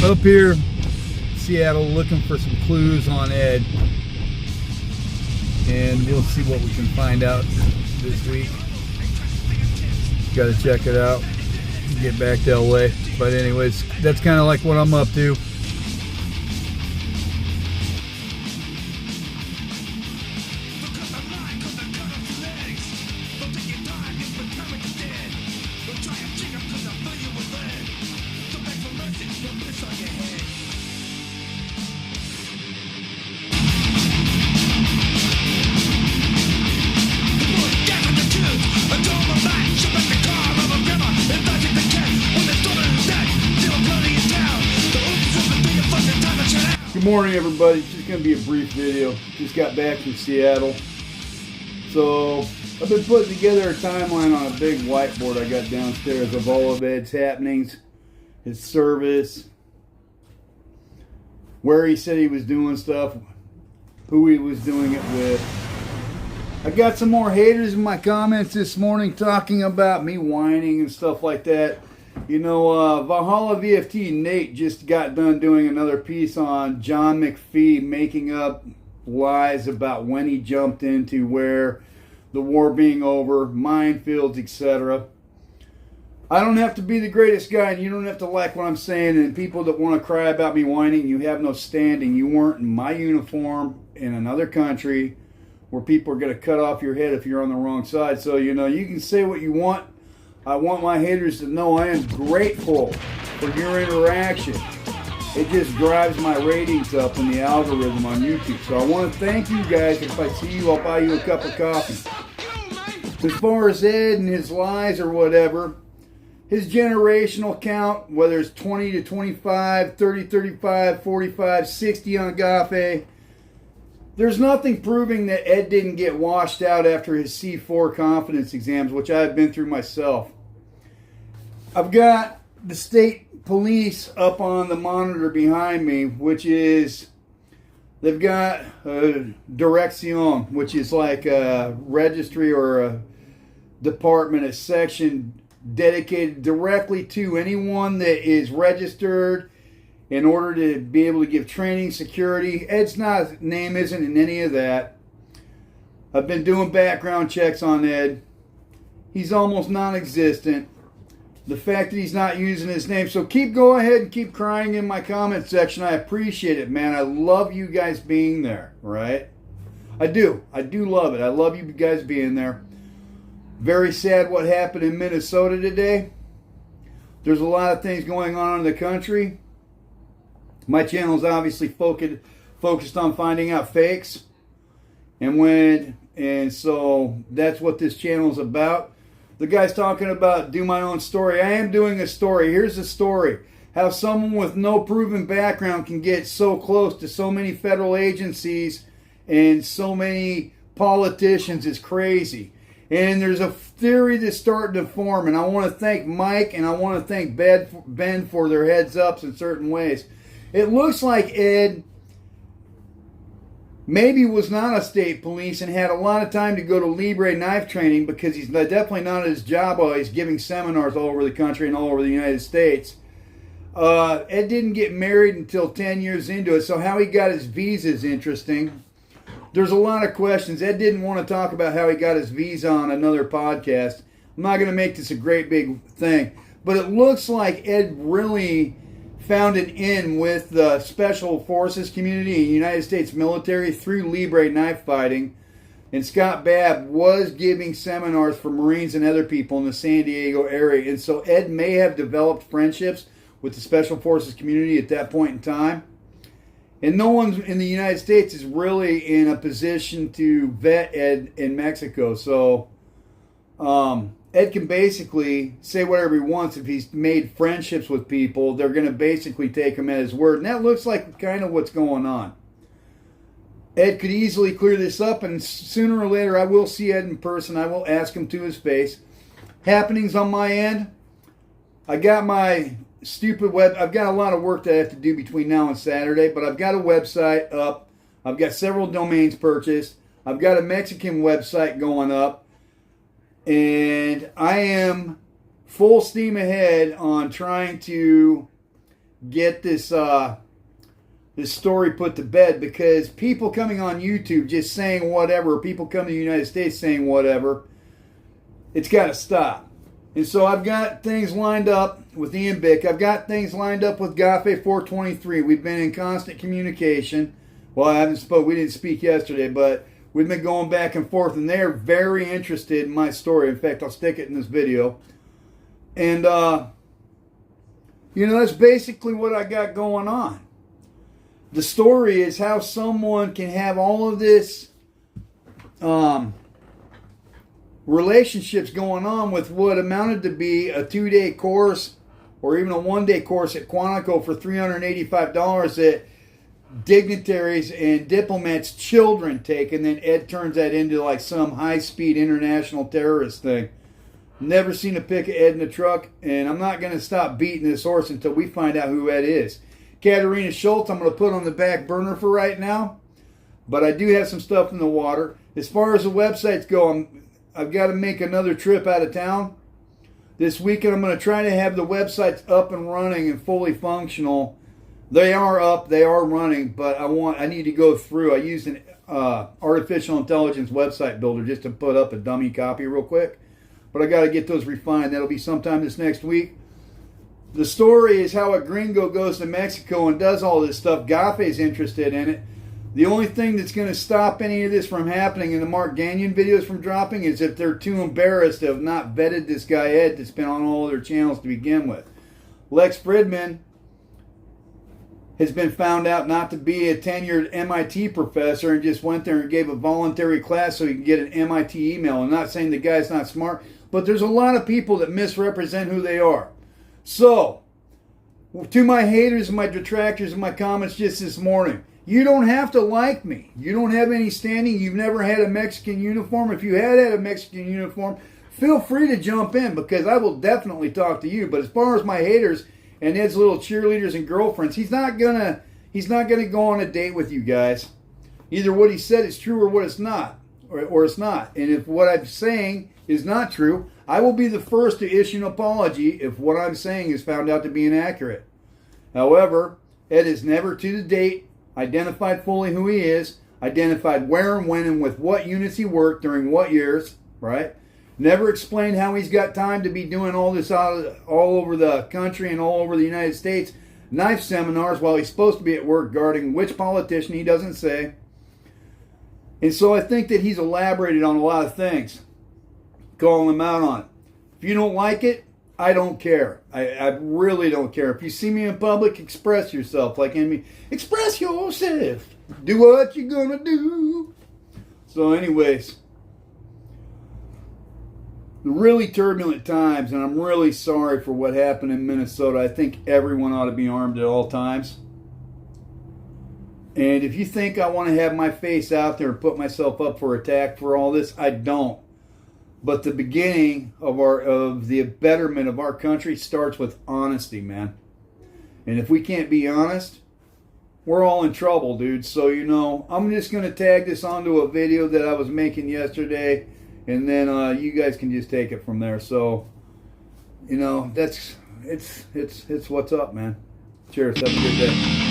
Up here, Seattle, looking for some clues on Ed, and we'll see what we can find out this week. Got to check it out, get back to LA. But anyways, that's kind of like what I'm up to. Good morning, everybody. It's just going to be a brief video. Just got back from Seattle. So, I've been putting together a timeline on a big whiteboard I got downstairs of all of Ed's happenings, his service, where he said he was doing stuff, who he was doing it with. I got some more haters in my comments this morning talking about me whining and stuff like that. You know, Valhalla VFT Nate just got done doing another piece on John McPhee making up lies about when he jumped into where, the war being over, minefields, etc. I don't have to be the greatest guy, and you don't have to like what I'm saying, and people that want to cry about me whining, you have no standing. You weren't in my uniform in another country where people are going to cut off your head if you're on the wrong side. So, you know, you can say what you want. I want my haters to know I am grateful for your interaction. It just drives my ratings up in the algorithm on YouTube. So I want to thank you guys. If I see you, I'll buy you a cup of coffee. As far as Ed and his lies or whatever, his generational count, whether it's 20 to 25, 30, 35, 45, 60 on Agape, there's nothing proving that Ed didn't get washed out after his C4 confidence exams, which I've been through myself. I've got the state police up on the monitor behind me, which is, they've got a direction, which is like a registry or a department, a section dedicated directly to anyone that is registered in order to be able to give training, security. Ed's name isn't in any of that. I've been doing background checks on Ed. He's almost non-existent. The fact that he's not using his name. So go ahead and keep crying in my comment section. I appreciate it, man. I love you guys being there, right? I do love it. I love you guys being there. Very sad what happened in Minnesota today. There's a lot of things going on in the country. My channel is obviously focused on finding out fakes. And so that's what this channel is about. The guy's talking about do my own story. I am doing a story. Here's the story. How someone with no proven background can get so close to so many federal agencies and so many politicians is crazy. And there's a theory that's starting to form. And I want to thank Mike and I want to thank Ben for their heads ups in certain ways. It looks like Ed maybe was not a state police and had a lot of time to go to Libre knife training because he's definitely not at his job while he's giving seminars all over the country and all over the United States. Ed didn't get married until 10 years into it, so how he got his visa is interesting. There's a lot of questions. Ed didn't want to talk about how he got his visa on another podcast. I'm not going to make this a great big thing, but it looks like Ed really found an in with the Special Forces community and United States military through Libre knife fighting. And Scott Babb was giving seminars for Marines and other people in the San Diego area. And so Ed may have developed friendships with the Special Forces community at that point in time. And no one in the United States is really in a position to vet Ed in Mexico. So Ed can basically say whatever he wants. If he's made friendships with people, they're going to basically take him at his word. And that looks like kind of what's going on. Ed could easily clear this up, and sooner or later I will see Ed in person. I will ask him to his face. Happenings on my end. I got my stupid I've got a lot of work that I have to do between now and Saturday, but I've got a website up. I've got several domains purchased. I've got a Mexican website going up. And I am full steam ahead on trying to get this this story put to bed, because people coming on YouTube just saying whatever, people coming to the United States saying whatever, it's got to stop. And so I've got things lined up with Ian Bick. I've got things lined up with Gafe 423. We've been in constant communication. Well, I haven't spoke. We didn't speak yesterday, but we've been going back and forth, and they're very interested in my story. In fact, I'll stick it in this video. And, you know, that's basically what I got going on. The story is how someone can have all of this relationships going on with what amounted to be a 2-day course or even a 1-day course at Quantico for $385 that dignitaries and diplomats' children take, and then Ed turns that into like some high-speed international terrorist thing. Never seen a pic of Ed in a truck, and I'm not going to stop beating this horse until we find out who Ed is. Katerina Schultz, I'm going to put on the back burner for right now, but I do have some stuff in the water. As far as the websites go, I've got to make another trip out of town this weekend. I'm going to try to have the websites up and running and fully functional. They are up, they are running, but I need to go through. I used an artificial intelligence website builder just to put up a dummy copy real quick, but I got to get those refined. That'll be sometime this next week. The story is how a gringo goes to Mexico and does all this stuff. Gafe's interested in it. The only thing that's going to stop any of this from happening and the Mark Gagnon videos from dropping is if they're too embarrassed to have not vetted this guy Ed that's been on all of their channels to begin with. Lex Fridman has been found out not to be a tenured MIT professor and just went there and gave a voluntary class so he can get an MIT email. I'm not saying the guy's not smart, but there's a lot of people that misrepresent who they are. So, to my haters and my detractors in my comments just this morning, you don't have to like me. You don't have any standing. You've never had a Mexican uniform. If you had a Mexican uniform, feel free to jump in, because I will definitely talk to you. But as far as my haters and Ed's little cheerleaders and girlfriends, he's not gonna go on a date with you guys. Either what he said is true or what it's not, or it's not. And if what I'm saying is not true, I will be the first to issue an apology if what I'm saying is found out to be inaccurate. However, Ed has never to the date identified fully who he is, identified where and when and with what units he worked during what years, right? Never explained how he's got time to be doing all this all over the country and all over the United States, knife seminars while he's supposed to be at work guarding which politician he doesn't say. And so I think that he's elaborated on a lot of things, calling him out on it. If you don't like it, I don't care. I really don't care. If you see me in public, express yourself. Like in me, express yourself. Do what you're gonna do. So anyways, really turbulent times, and I'm really sorry for what happened in Minnesota. I think everyone ought to be armed at all times. And if you think I want to have my face out there and put myself up for attack for all this, I don't. But the beginning of the betterment of our country starts with honesty, man. And if we can't be honest, we're all in trouble, dude. So, you know, I'm just going to tag this onto a video that I was making yesterday, and then you guys can just take it from there. So, you know, it's what's up, man. Cheers. Have a good day.